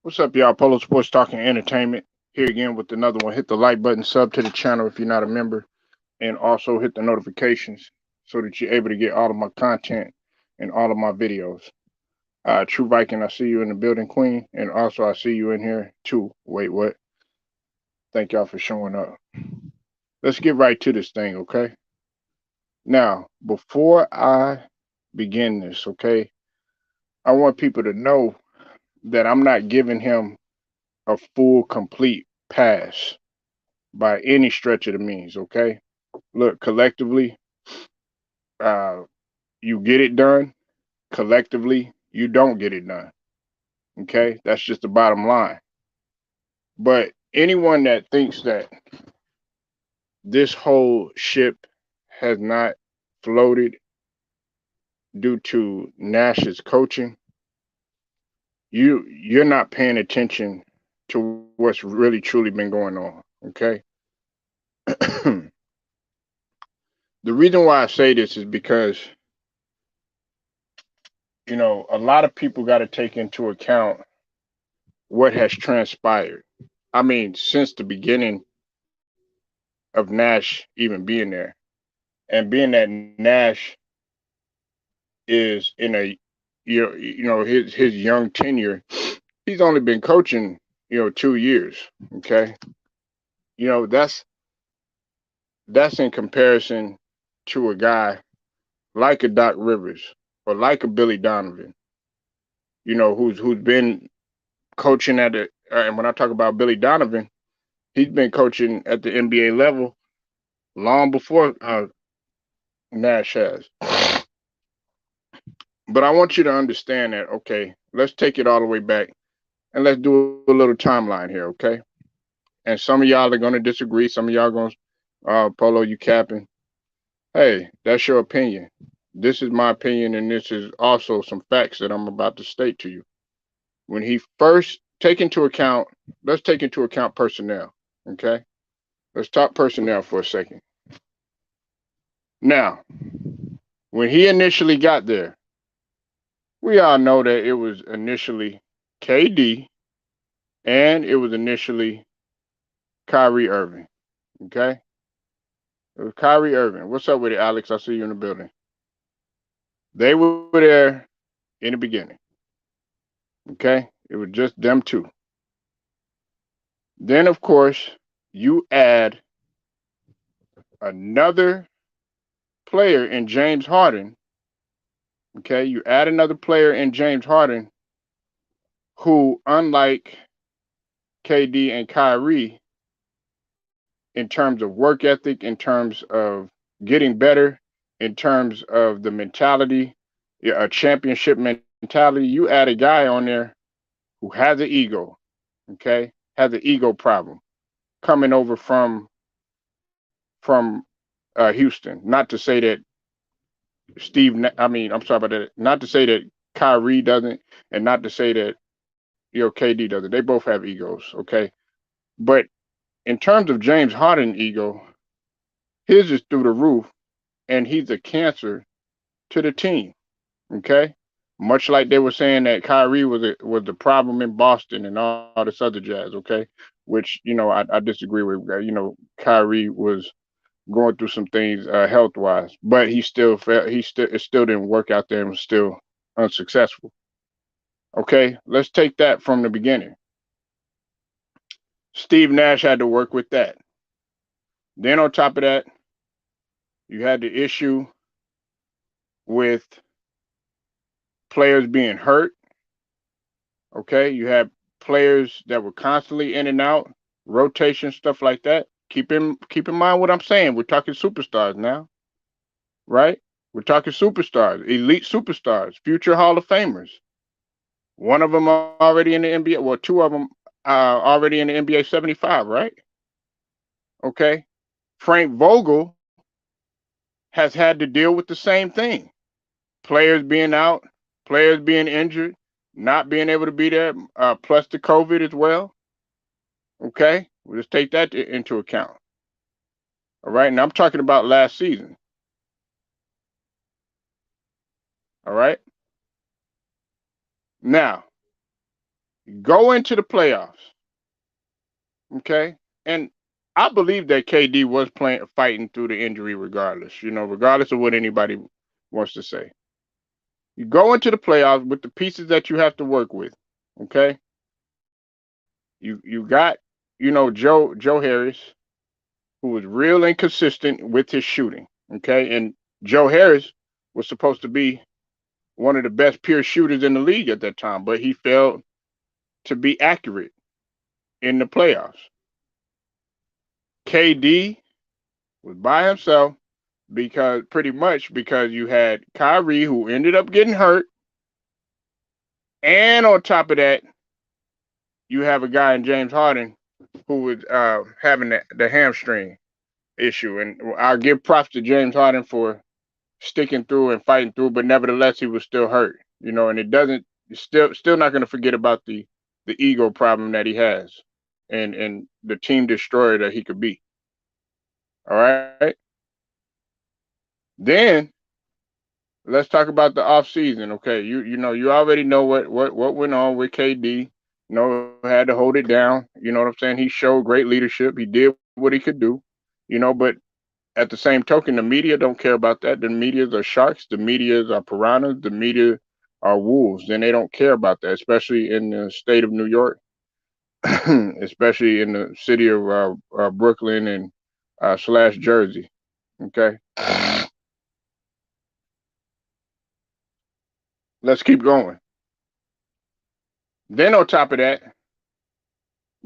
What's up, y'all? Polo Sports Talking Entertainment here again with another one. Hit the like button, sub to the channel if you're not a member, and also hit the notifications so that you're able to get all of my content and all of my videos. True Viking, I see you in the building, Queen, and also I see you in here too. Wait, what? Thank y'all for showing up. Let's get right to this thing, okay? Now, before I begin this, okay, I want people to know that I'm not giving him a full, complete pass by any stretch of the means, okay? Look, collectively, uh, you get it done. Collectively, you don't get it done, okay? That's just the bottom line. But anyone that thinks that this whole ship has not floated due to Nash's coaching, you're not paying attention to what's really truly been going on, okay? The reason why I say this is because a lot of people got to take into account what has transpired. I mean, since the beginning of Nash even being there, and being that Nash is in a his young tenure, he's only been coaching 2 years. Okay, you know that's in comparison to a guy like a Doc Rivers or like a Billy Donovan, who's been coaching at the. And when I talk about Billy Donovan, he's been coaching at the NBA level long before Nash has. But I want you to understand that, okay, let's take it all the way back and let's do a little timeline here, okay? And some of y'all are going to disagree. Some of y'all going to, Polo, you capping. Hey, that's your opinion. This is my opinion, and this is also some facts that I'm about to state to you. When he first take into account, let's take into account personnel, okay? Let's talk personnel for a second. Now, when he initially got there, we all know that it was initially KD and it was initially Kyrie Irving. Okay? It was Kyrie Irving. What's up with it, Alex? I see you in the building. They were there in the beginning. Okay? It was just them two. Then, of course, you add another player in James Harden. Okay? You add another player in James Harden who, unlike KD and Kyrie, in terms of work ethic, in terms of getting better, in terms of the mentality, yeah, a championship mentality. You add a guy on there who has an ego, okay, has an ego problem coming over from Houston. Not to say that I'm sorry about that. Not to say that Kyrie doesn't, and not to say that KD doesn't. They both have egos, okay. But in terms of James Harden ego, his is through the roof, and he's a cancer to the team. Okay, much like they were saying that Kyrie was the problem in Boston and all this other jazz. Okay, which I disagree with. Kyrie was going through some things health wise, but he still felt it still didn't work out there and was still unsuccessful. Okay, let's take that from the beginning. Steve Nash had to work with that. Then on top of that, you had the issue with players being hurt. Okay, you had players that were constantly in and out, rotation, stuff like that. Keep in mind what I'm saying. We're talking superstars now, right? We're talking superstars, elite superstars, future Hall of Famers. One of them already in the NBA. Well, two of them already in the NBA 75, right? Okay. Frank Vogel has had to deal with the same thing. Players being out, players being injured, not being able to be there, plus the COVID as well. Okay, we'll just take that into account. All right, and I'm talking about last season. All right. Now, Go into the playoffs, okay? And I believe that KD was playing, fighting through the injury, regardless. Regardless of what anybody wants to say. You go into the playoffs with the pieces that you have to work with, okay? You got, Joe Harris, who was real inconsistent with his shooting, okay? And Joe Harris was supposed to be one of the best pure shooters in the league at that time, but he failed to be accurate in the playoffs. KD was by himself because pretty much because you had Kyrie who ended up getting hurt, and on top of that, you have a guy in James Harden who was having the hamstring issue. And I'll give props to James Harden for sticking through and fighting through, but nevertheless he was still hurt. And it doesn't still not going to forget about the ego problem that he has, and the team destroyer that he could be. All right. Then let's talk about the off season. Okay, you already know what went on with KD. Had to hold it down. You know what I'm saying? He showed great leadership. He did what he could do. But at the same token, the media don't care about that. The medias are sharks. The medias are piranhas. The media are wolves, and they don't care about that, especially in the state of New York, especially in the city of Brooklyn and slash Jersey. Okay, let's keep going. Then on top of that,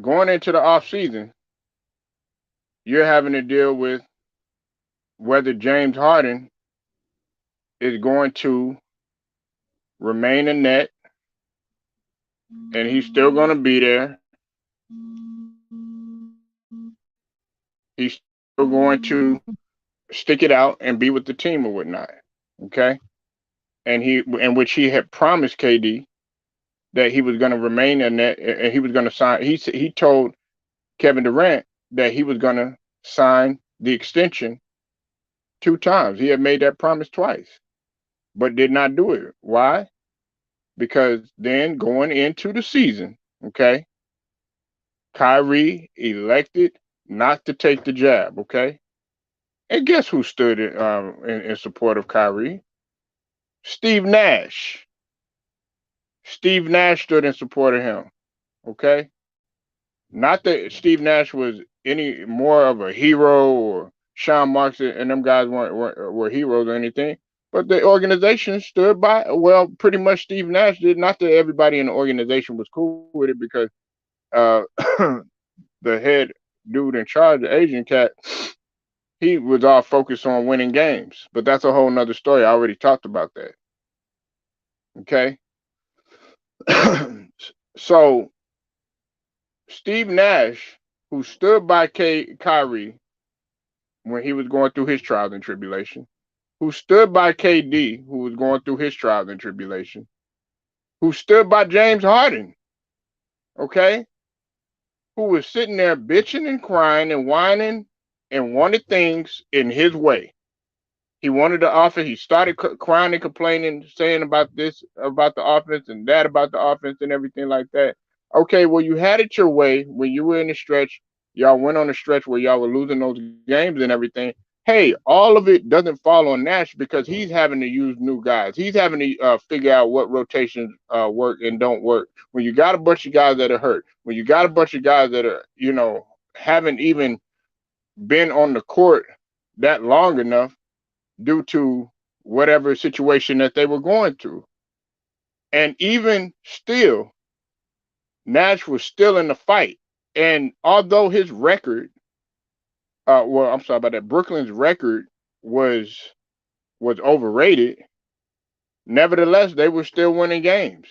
going into the off season, you're having to deal with whether James Harden is going to remain a net, and he's still going to be there. He's still going to stick it out and be with the team or whatnot. Okay, in which he had promised KD that he was going to remain a net, and he was going to sign. He told Kevin Durant that he was going to sign the extension 2 times. He had made that promise twice, but did not do it. Why? Because then going into the season, okay, Kyrie elected not to take the jab, okay? And guess who stood in support of Kyrie? Steve Nash. Steve Nash stood in support of him, okay? Not that Steve Nash was any more of a hero, or Sean Marks and them guys were heroes or anything, but the organization stood by. Well, pretty much Steve Nash did. Not that everybody in the organization was cool with it, because uh, the head dude in charge, the Asian cat, he was all focused on winning games. But that's a whole nother story. I already talked about that. Okay. So Steve Nash, who stood by Kyrie when he was going through his trials and tribulation, who stood by KD, who was going through his trials and tribulation, who stood by James Harden, okay, who was sitting there bitching and crying and whining and wanted things in his way. He wanted the offense. He started crying and complaining, saying about this, about the offense, and that about the offense and everything like that. Okay, well, you had it your way when you were in the stretch. Y'all went on a stretch where y'all were losing those games and everything. Hey, all of it doesn't fall on Nash, because he's having to use new guys. He's having to figure out what rotations work and don't work. When you got a bunch of guys that are hurt, when you got a bunch of guys that are, haven't even been on the court that long enough due to whatever situation that they were going through. And even still, Nash was still in the fight. And although his record, I'm sorry about that, Brooklyn's record was overrated, nevertheless, they were still winning games.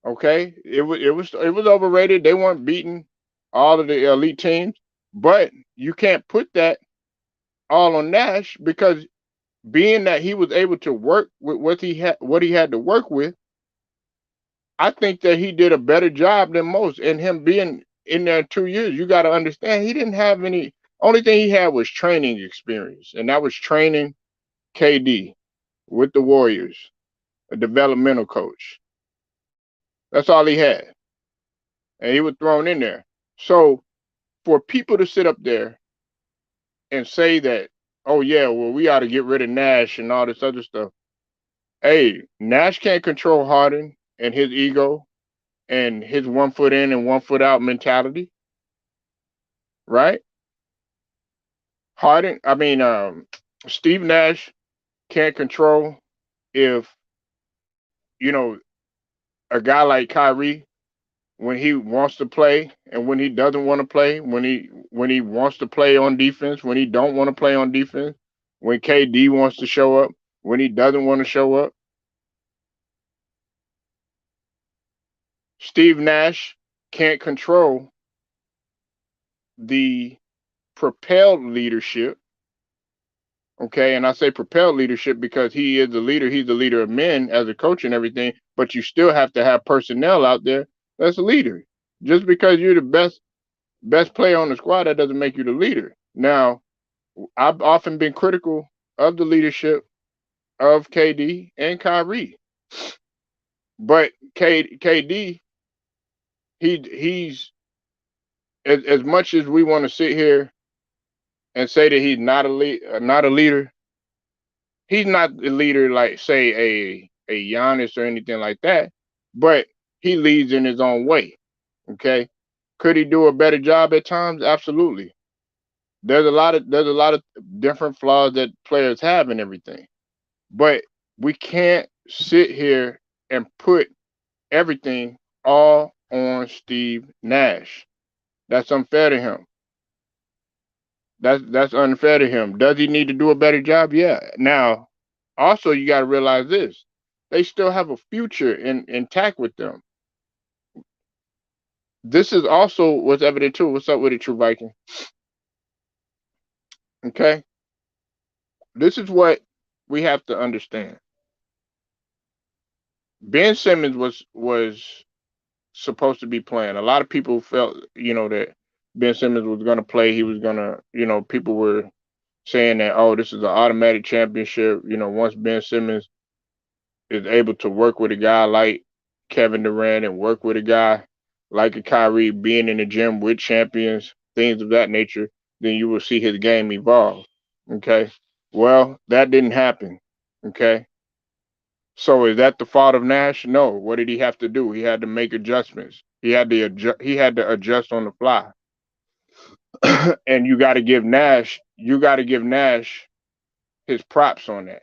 Okay? It was overrated. They weren't beating all of the elite teams, but you can't put that all on Nash, because being that he was able to work with what he had to work with, I think that he did a better job than most. And him being in there 2 years, you got to understand, he didn't have any. Only thing he had was training experience, and that was training KD with the Warriors, a developmental coach. That's all he had. and he was thrown in there. So for people to sit up there and say that, oh yeah, well we ought to get rid of Nash and all this other stuff. Hey, Nash can't control Harden and his ego and his 1 foot in and 1 foot out mentality, right? Harden, I mean, Steve Nash can't control if you know a guy like Kyrie when he wants to play and when he doesn't want to play, when he wants to play on defense, when he don't want to play on defense, when KD wants to show up, when he doesn't want to show up. Steve Nash can't control the propelled leadership. Okay, and I say propelled leadership because he is the leader. He's the leader of men as a coach and everything. But you still have to have personnel out there that's a leader. Just because you're the best player on the squad, that doesn't make you the leader. Now, I've often been critical of the leadership of KD and Kyrie, but KD, he's as much as we want to sit here and say that he's not a leader. He's not a leader like say a Giannis or anything like that, but he leads in his own way. Okay, could he do a better job at times? Absolutely. There's a lot of different flaws that players have and everything, but we can't sit here and put everything all on Steve Nash. That's unfair to him. That's unfair to him. Does he need to do a better job? Yeah. Now, also you got to realize this: they still have a future intact with them. This is also what's evident too. What's up with it, True Viking? Okay, this is what we have to understand. Ben Simmons was supposed to be playing. A lot of people felt, that Ben Simmons was going to play. He was going to, people were saying that, oh, this is an automatic championship. Once Ben Simmons is able to work with a guy like Kevin Durant and work with a guy like a Kyrie being in the gym with champions, things of that nature, then you will see his game evolve. Okay. Well, that didn't happen. Okay. So is that the fault of Nash? No. What did he have to do? He had to make adjustments. He had to adjust on the fly. And you got to give Nash his props on that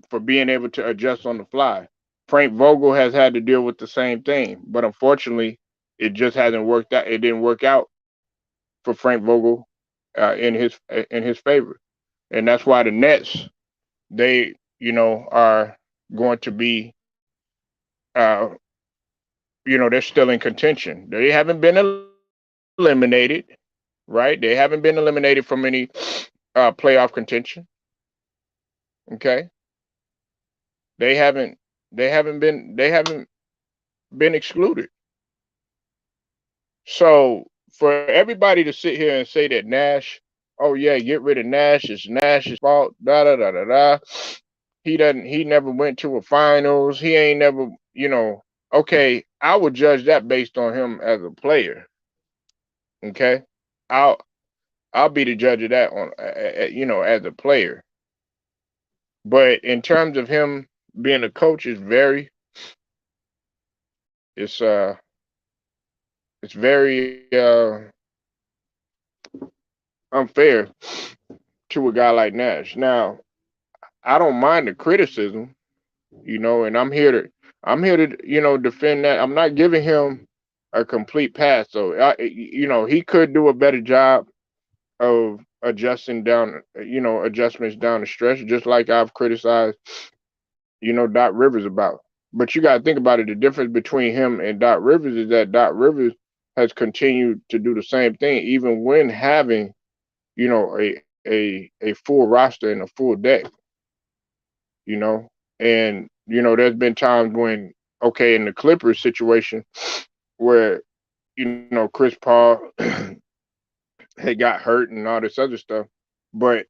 for being able to adjust on the fly. Frank Vogel has had to deal with the same thing, but unfortunately, it just hasn't worked out. It didn't work out for Frank Vogel in his favor, and that's why the Nets are going to be uh, they're still in contention. They haven't been eliminated, right? They haven't been eliminated from any playoff contention. Okay, they haven't they haven't been excluded. So for everybody to sit here and say that Nash, oh yeah, get rid of Nash, it's Nash's fault, da da da da da. He never went to a finals. He ain't never, okay, I would judge that based on him as a player. Okay. I'll I'll be the judge of that as a player. But in terms of him being a coach is it's uh it's very unfair to a guy like Nash. Now, I don't mind the criticism, and I'm here to defend that. I'm not giving him a complete pass. So he could do a better job of adjustments down the stretch, just like I've criticized, Doc Rivers about. But you got to think about it. The difference between him and Doc Rivers is that Doc Rivers has continued to do the same thing, even when having, a full roster and a full deck, you know. And there's been times when, okay, in the Clippers situation, where Chris Paul had got hurt and all this other stuff, but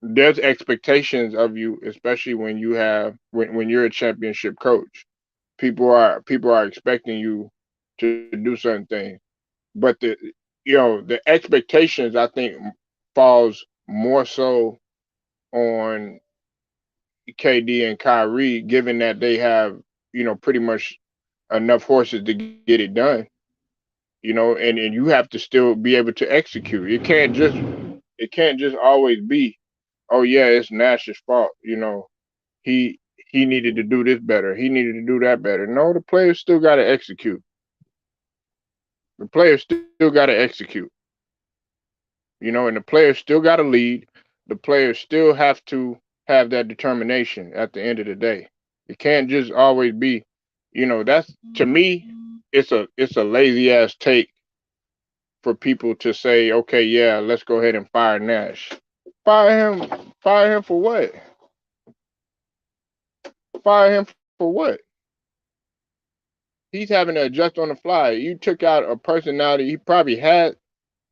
there's expectations of you, especially when you're a championship coach. People are expecting you to do certain things. But the expectations I think falls more so on KD and Kyrie, given that they have pretty much enough horses to get it done. And you have to still be able to execute. It can't just always be, oh yeah, it's Nash's fault. He needed to do this better. He needed to do that better. No, the players still got to execute. The players still got to execute. And the players still got to lead. The players still have to have that determination at the end of the day. It can't just always be, that's to me, it's a lazy ass take for people to say, okay, yeah, let's go ahead and fire Nash. Fire him for what? Fire him for what? He's having to adjust on the fly. You took out a personality. He probably had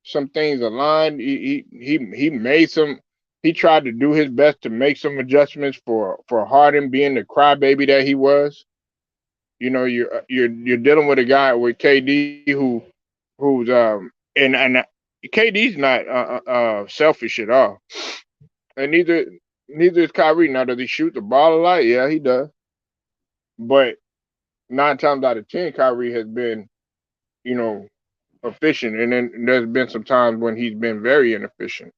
some things aligned. He made some. He tried to do his best to make some adjustments for Harden being the crybaby that he was. You're dealing with a guy with KD who's and KD's not selfish at all, and neither is Kyrie. Now, does he shoot the ball a lot? Yeah, he does. But 9 times out of 10, Kyrie has been, you know, efficient, and then there's been some times when he's been very inefficient.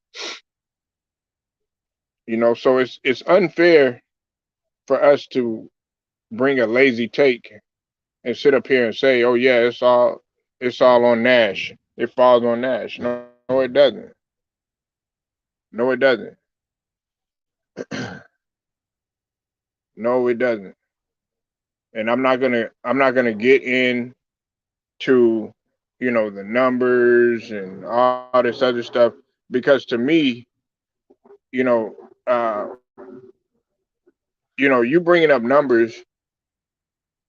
So it's unfair for us to bring a lazy take and sit up here and say, "Oh yeah, it's all on Nash. It falls on Nash." No, it doesn't. No, it doesn't. No, it doesn't. And I'm not gonna get into the numbers and all this other stuff because to me, you know, uh, you bringing up numbers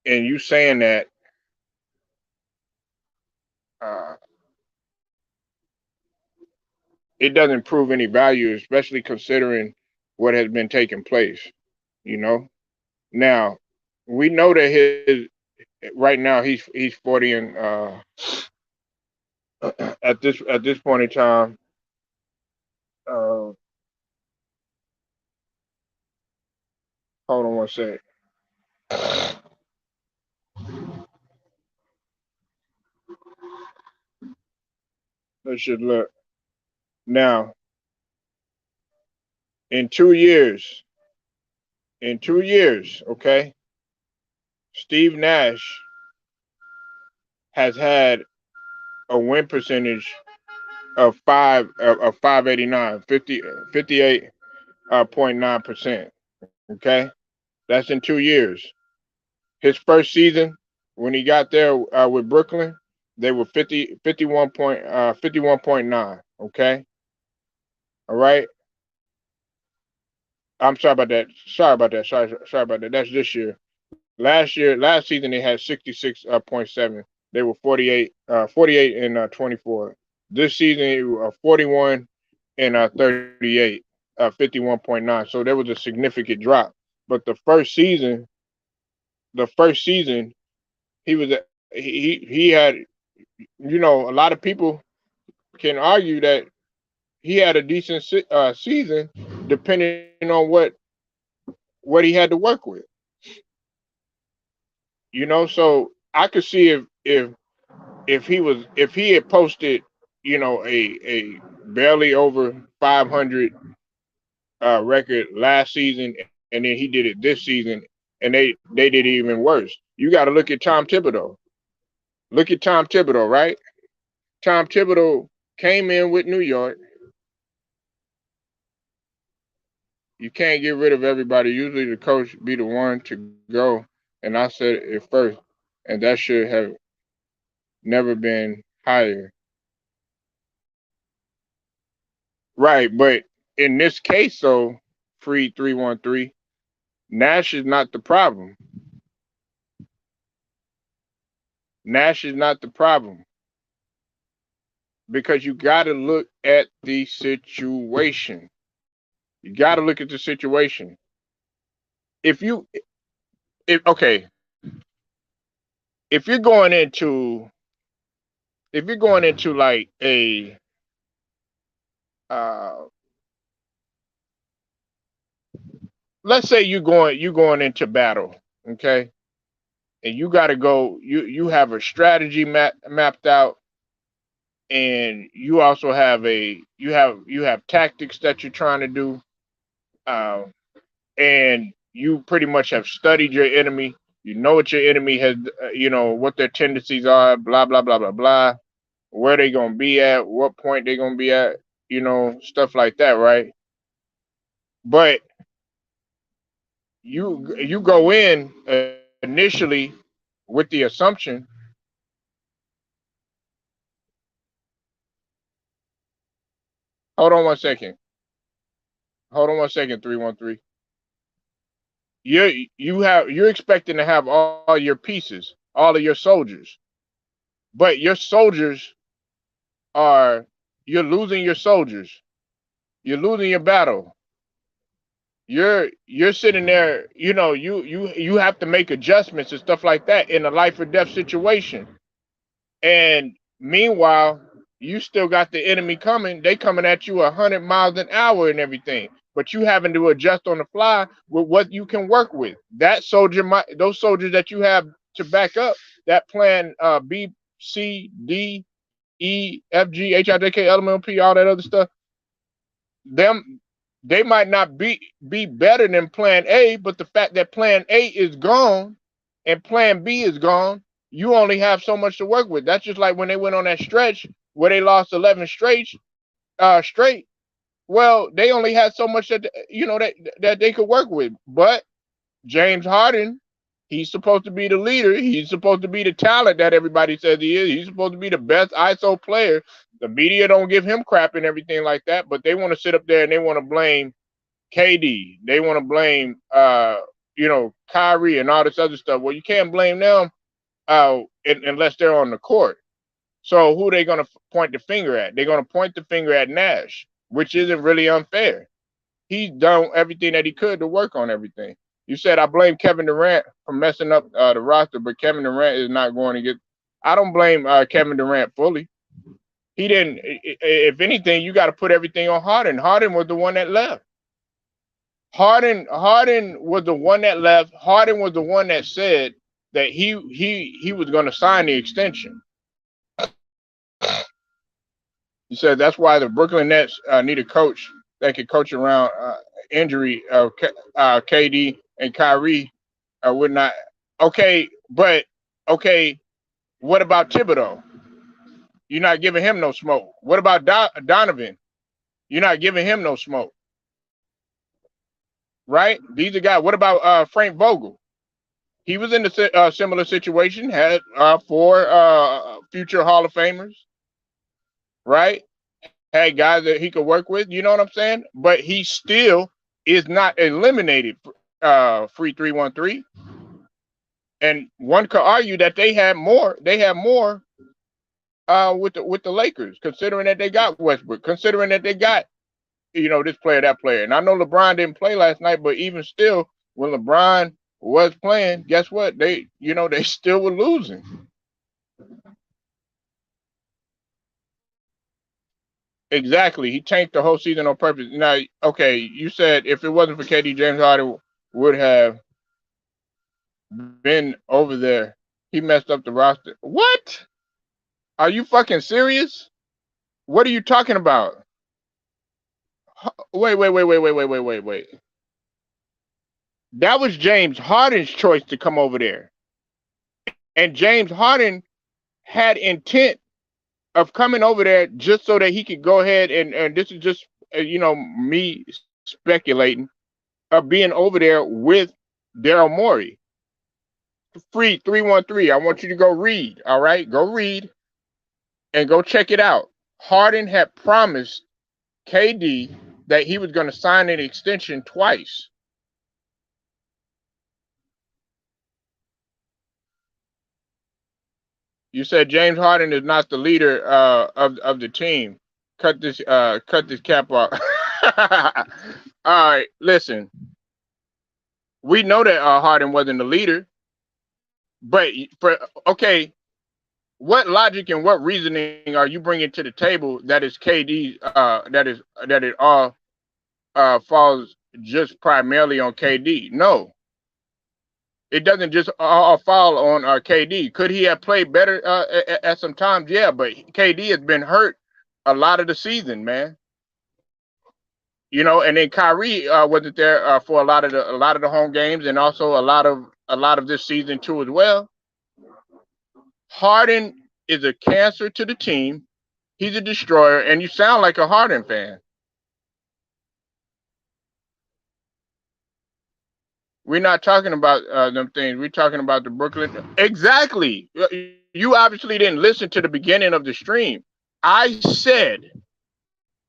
and you saying that uh, it doesn't prove any value, especially considering what has been taking place. You know, now we know that his right now he's 40 and at this point in time. Uh, Hold on one sec. Let's just look now. In 2 years, okay, Steve Nash has had a win percentage of 589, 58.9%. Okay, that's in 2 years. His first season when he got there with Brooklyn, they were 51.9. Okay, all right. I'm sorry about that. Sorry about that. Sorry about that. That's this year. Last season they had 66.7. They were 48 and 24. This season it was 41 and 38, 51.9. So there was a significant drop. But the first season, he was he had a lot of people can argue that he had a decent season, depending on what he had to work with. So I could see if he had posted a barely over 500 record last season, and then he did it this season, and they did it even worse. You got to look at Tom Thibodeau. Look at Tom Thibodeau, right? Tom Thibodeau came in with New York. You can't get rid of everybody. Usually the coach be the one to go, and I said it first, and that should have never been higher. Right, but in this case, so free 313, Nash is not the problem. Nash is not the problem because you got to look at the situation. You got to look at the situation. If you, if okay, if you're going into like a uh, let's say you going into battle, okay, and you got to go. You have a strategy mapped out, and you also have you have tactics that you're trying to do, uh, and you pretty much have studied your enemy. You know what your enemy has, what their tendencies are, blah blah blah blah blah, where they gonna be at, what point they gonna be at, stuff like that, right? But you go in initially with the assumption. Hold on one second. Hold on one second. 313. You're expecting to have all your pieces, all of your soldiers, but your soldiers are you're losing your soldiers. You're losing your battle. You're sitting there. You have to make adjustments and stuff like that in a life or death situation. And meanwhile, you still got the enemy coming. They coming at you 100 miles an hour and everything. But you having to adjust on the fly with what you can work with. Those soldiers that you have to back up that plan B, C, D, E, F, G, H, I, J, K, L, M, N, P, all that other stuff. Them they might not be better than plan A, but the fact that plan A is gone and plan B is gone, you only have so much to work with. That's just like when they went on that stretch where they lost 11 straight. Well, they only had so much that they could work with. But James Harden, he's supposed to be the leader. He's supposed to be the talent that everybody says he is. He's supposed to be the best ISO player. The media don't give him crap and everything like that, but they want to sit up there and they want to blame KD. They want to blame Kyrie and all this other stuff. Well, you can't blame them unless they're on the court. So who are they going to point the finger at? They're going to point the finger at Nash, which isn't really unfair. He's done everything that he could to work on everything. You said I blame Kevin Durant for messing up the roster, but Kevin Durant is not going to get. I don't blame Kevin Durant fully. He didn't. If anything, you got to put everything on Harden. Harden was the one that left. Harden was the one that left. Harden was the one that said that he was going to sign the extension. He said that's why the Brooklyn Nets need a coach that can coach around injury of KD and Kyrie would not. Okay, but okay, what about Thibodeau? You're not giving him no smoke. What about Donovan? You're not giving him no smoke, right? These are guys. What about Frank Vogel? He was in a similar situation. Had four future Hall of Famers, right? Had guys that he could work with. You know what I'm saying? But he still is not eliminated. Free 313. And one could argue that they had more. They had more with the Lakers, considering that they got Westbrook, considering that they got this player, that player. And I know LeBron didn't play last night, but even still, when LeBron was playing, guess what? They still were losing. Exactly. He tanked the whole season on purpose. Now, okay, you said if it wasn't for KD, James Harden would have been over there. He messed up the roster. What? Are you fucking serious? What are you talking about? Wait. That was James Harden's choice to come over there. And James Harden had intent of coming over there just so that he could go ahead and this is just me speculating of being over there with Daryl Morey. Free 313. I want you to go read. All right, go read and go check it out. Harden had promised KD that he was going to sign an extension twice. You said James Harden is not the leader of the team. Cut this cap off. All right, listen. We know that Harden wasn't the leader. But for okay, what logic and what reasoning are you bringing to the table that is KD? That it all falls just primarily on KD? No, it doesn't just all fall on KD. Could he have played better at some times? Yeah, but KD has been hurt a lot of the season, man. You know, and then Kyrie wasn't there for a lot of the home games, and also a lot of this season too as well. Harden is a cancer to the team. He's a destroyer, and you sound like a Harden fan. We're not talking about them things. We're talking about the Brooklyn. Exactly. You obviously didn't listen to the beginning of the stream. I said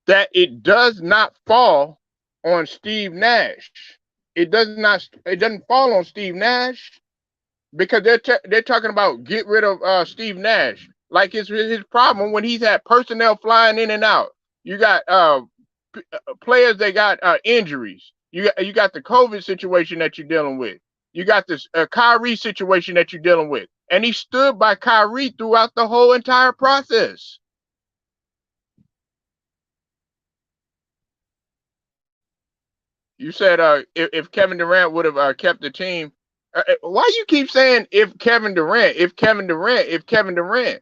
that it does not fall on Steve Nash. It does not. It doesn't fall on Steve Nash because they're talking about get rid of Steve Nash. Like it's his problem when he's had personnel flying in and out. You got players that got injuries. You got the COVID situation that you're dealing with. You got this Kyrie situation that you're dealing with, and he stood by Kyrie throughout the whole entire process. You said if Kevin Durant would have kept the team, why you keep saying if Kevin Durant, if Kevin Durant, if Kevin Durant?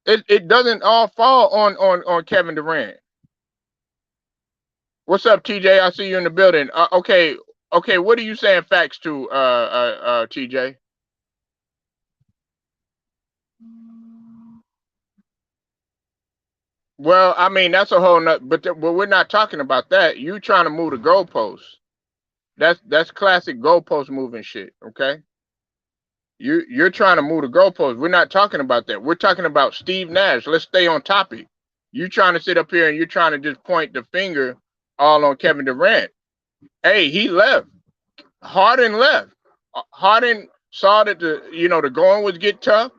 It doesn't all fall on Kevin Durant. What's up, TJ? I see you in the building. Okay. What are you saying facts to, TJ? Well, I mean that's a whole nother, but we're not talking about that. You trying to move the goalposts? That's classic goalpost moving shit. Okay. You're trying to move the goalposts. We're not talking about that. We're talking about Steve Nash. Let's stay on topic. You trying to sit up here and you're trying to just point the finger all on Kevin Durant. Hey, he left. Harden left. Harden saw that the going was get tough.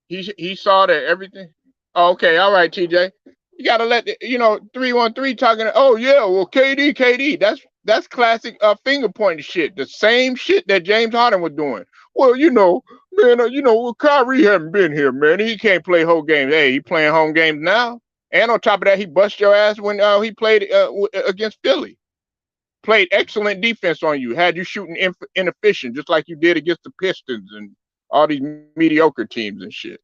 He saw that everything. Oh, okay, all right, TJ. You gotta let 313 talking. Oh yeah, well KD. That's classic finger pointing shit. The same shit that James Harden was doing. Well, man, well, Kyrie haven't been here, man. He can't play whole games. Hey, he playing home games now. And on top of that, he bust your ass when he played against Philly. Played excellent defense on you. Had you shooting inefficient, just like you did against the Pistons and all these mediocre teams and shit.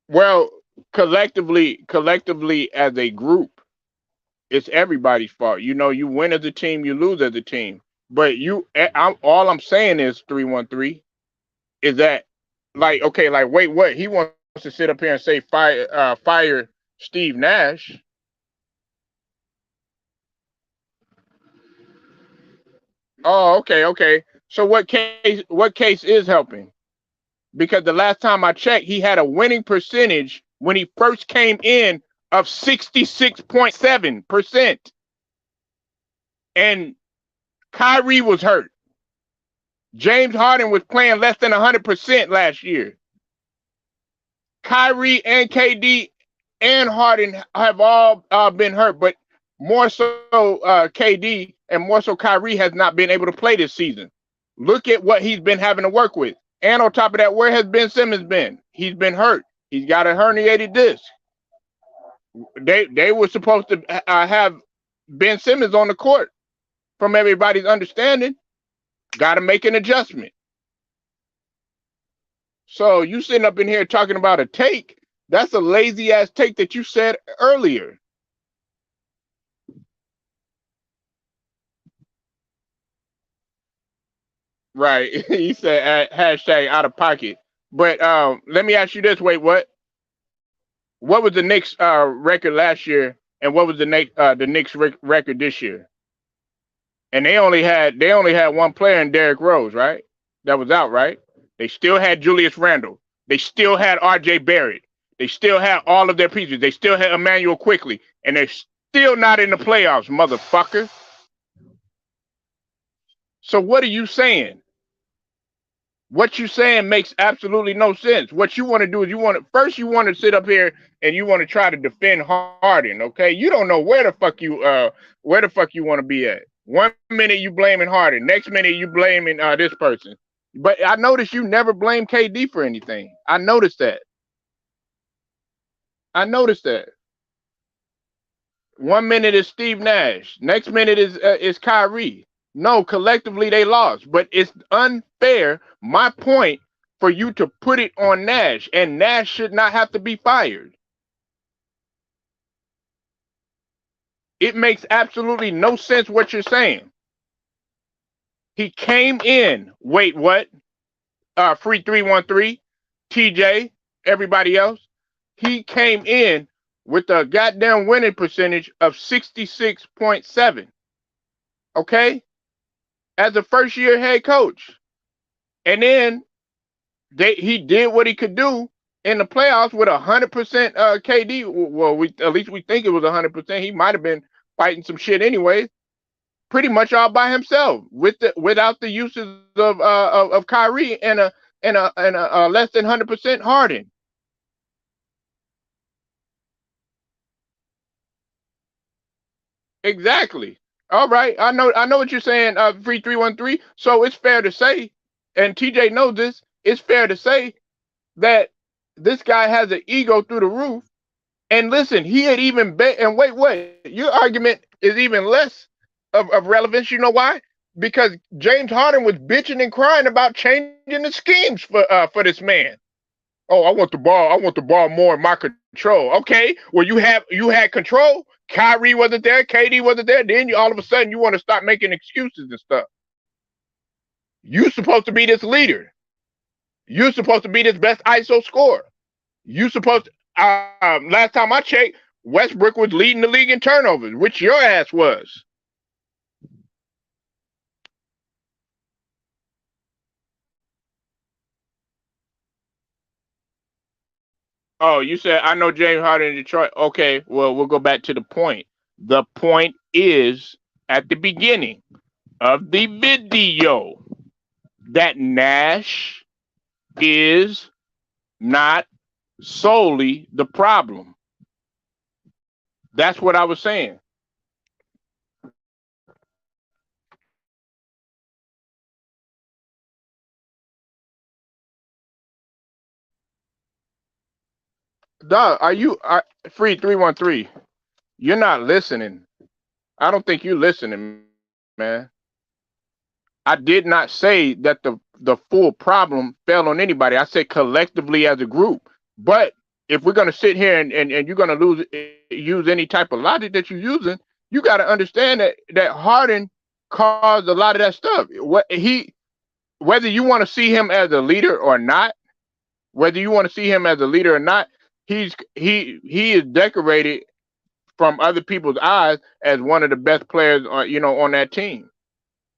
Well, collectively as a group, it's everybody's fault. You win as a team, you lose as a team. But all I'm saying is 313 is that okay, wait, what? He wants to sit up here and say fire Steve Nash. Oh, okay. So what case is helping? Because the last time I checked, he had a winning percentage when he first came in of 66.7%. And Kyrie was hurt. James Harden was playing less than 100% last year. Kyrie and KD and Harden have all been hurt, but more so KD and more so Kyrie has not been able to play this season. Look at what he's been having to work with. And on top of that, where has Ben Simmons been? He's been hurt. He's got a herniated disc. They were supposed to have Ben Simmons on the court, from everybody's understanding. Got to make an adjustment. So you sitting up in here talking about a take? That's a lazy ass take that you said earlier. Right. He said hashtag out of pocket. But let me ask you this. Wait, what? What was the Knicks record last year, and what was the Knicks record this year? And they only had one player in Derrick Rose, right? That was out, right? They still had Julius Randle. They still had R.J. Barrett. They still had all of their pieces. They still had Emmanuel Quickly, and they're still not in the playoffs, motherfucker. So what are you saying? What you saying makes absolutely no sense. What you want to do is you want to sit up here and you want to try to defend Harden. Okay, you don't know where the fuck you want to be at. One minute you blaming Harden, next minute you blaming this person. But I noticed you never blame KD for anything. I noticed that. I noticed that. One minute is Steve Nash, next minute is Kyrie. No, collectively they lost, but it's unfair. My point for you to put it on Nash, and Nash should not have to be fired. It makes absolutely no sense what you're saying. He came in. Wait, what? Free 313, TJ, everybody else. He came in with a goddamn winning percentage of 66.7. Okay, as a first year head coach, and then he did what he could do in the playoffs with 100% KD. Well, at least we think it was 100%. He might have been fighting some shit anyway. Pretty much all by himself without the uses of Kyrie and a less than 100% Harden. Exactly. All right. I know what you're saying, free 313. So it's fair to say, and TJ knows this, it's fair to say that this guy has an ego through the roof. And listen, he had even bet. And wait, your argument is even less of relevance. You know why? Because James Harden was bitching and crying about changing the schemes for this man. Oh, I want the ball. I want the ball more in my control. Okay, well you had control. Kyrie wasn't there. KD wasn't there. Then all of a sudden you want to start making excuses and stuff. You supposed to be this leader. You're supposed to be this best ISO scorer. You supposed to, last time I checked, Westbrook was leading the league in turnovers, which your ass was. Oh, you said I know James Harden in Detroit. Okay, well we'll go back to the point. The point is at the beginning of the video that Nash is not solely the problem. That's what I was saying. Dog, free 313? You're not listening. I don't think you're listening, man. I did not say that the full problem fell on anybody. I said collectively as a group. But if we're gonna sit here and you're gonna use any type of logic that you're using, you got to understand that Harden caused a lot of that stuff. Whether you want to see him as a leader or not, whether you want to see him as a leader or not, he is decorated from other people's eyes as one of the best players on that team.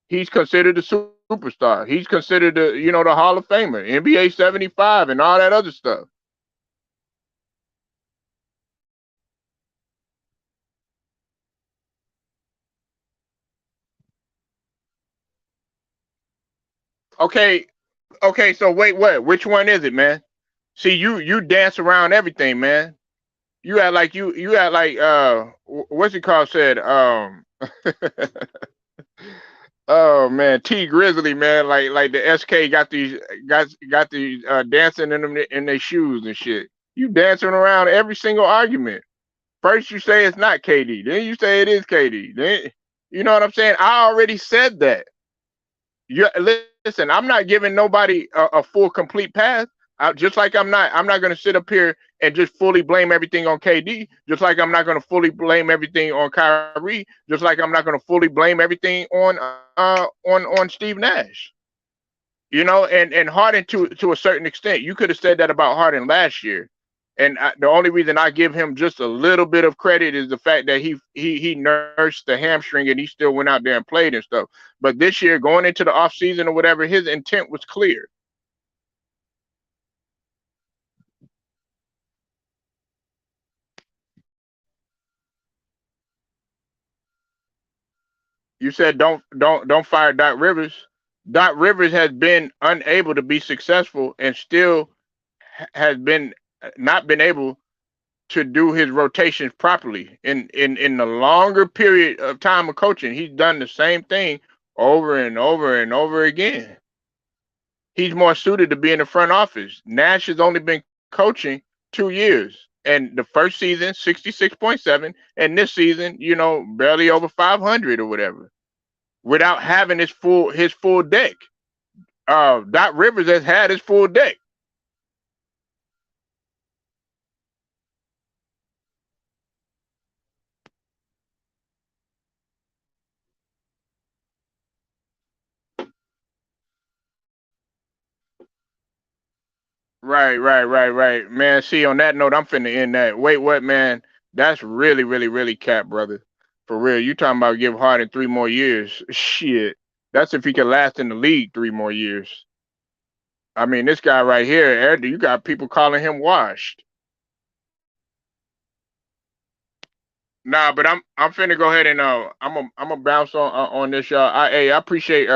He's considered a superstar. He's considered the Hall of Famer, NBA 75 and all that other stuff. Okay, okay, so wait, what? Which one is it, man? See, you dance around everything, man. You act like what's it called said oh man, T Grizzly, man, like the SK got these dancing in them in their shoes and shit. You dancing around every single argument. First you say it's not KD, then you say it is KD. Then you know what I'm saying? I already said that. You listen. I'm not giving nobody a full complete pass. Just like I'm not going to sit up here and just fully blame everything on KD. Just like I'm not going to fully blame everything on Kyrie. Just like I'm not going to fully blame everything on Steve Nash. And Harden to a certain extent. You could have said that about Harden last year. And the only reason I give him just a little bit of credit is the fact that he nursed the hamstring and he still went out there and played and stuff. But this year, going into the off season or whatever, his intent was clear. You said don't fire Doc Rivers. Doc Rivers has been unable to be successful and still has been not been able to do his rotations properly. In the longer period of time of coaching, he's done the same thing over and over and over again. He's more suited to be in the front office. Nash has only been coaching 2 years. And the first season, 66.7, and this season, barely over 500 or whatever, without having his full deck. Doc Rivers has had his full deck. Right. Man, see, on that note, I'm finna end that. Wait, what, man? That's really, really, really cap, brother. For real. You talking about give Harden 3 more years. Shit. That's if he can last in the league 3 more years. I mean, this guy right here, you got people calling him washed. Nah, but I'm finna go ahead and I'm gonna bounce on this, y'all. I appreciate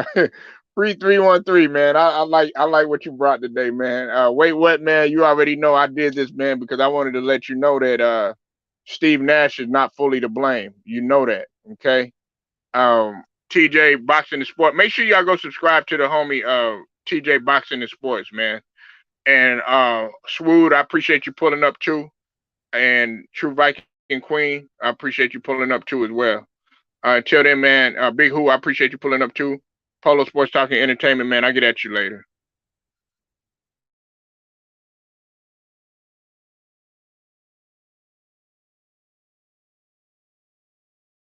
free 313, man. I like what you brought today, man. Wait, what, man? You already know I did this, man, because I wanted to let you know that Steve Nash is not fully to blame. You know that, okay? TJ Boxing and Sport. Make sure y'all go subscribe to the homie TJ Boxing and Sports, man. And Swood, I appreciate you pulling up too. And True Viking Queen, I appreciate you pulling up too as well. Until then, man, Big Who, I appreciate you pulling up too. Polo Sports Talking Entertainment, man. I'll get at you later.